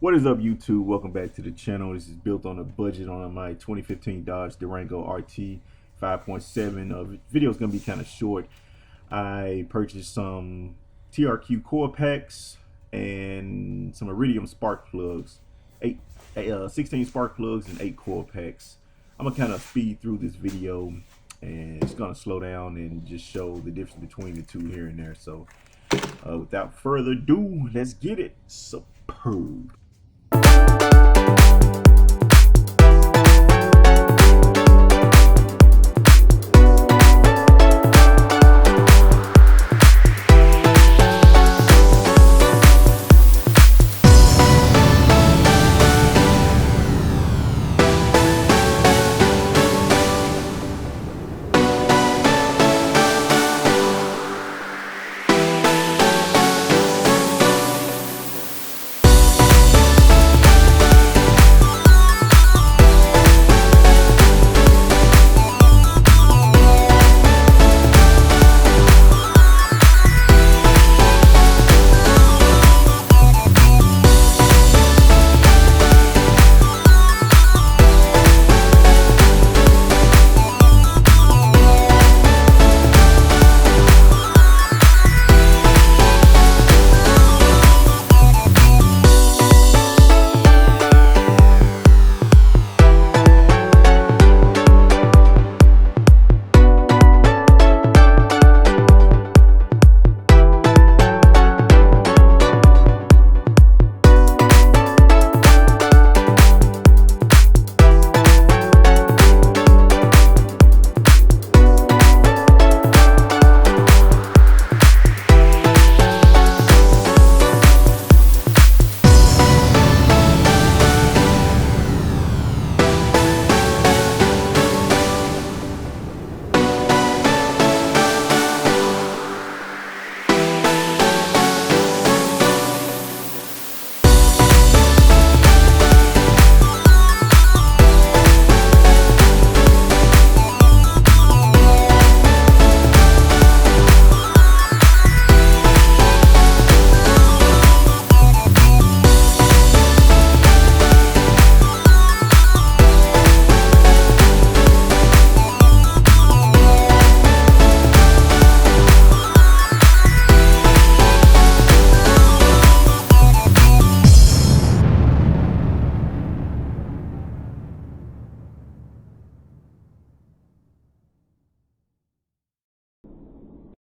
What is up, YouTube? Welcome back to the channel. This is built on a budget on my 2015 Dodge Durango RT 5.7. Video is going to be kind of short. I purchased some TRQ coil packs and some IRIDUIM spark plugs, 16 spark plugs and 8 coil packs. I'm gonna kind of speed through this video and it's gonna slow down and just show the difference between the two here and there. So without further ado, let's get it. Superb.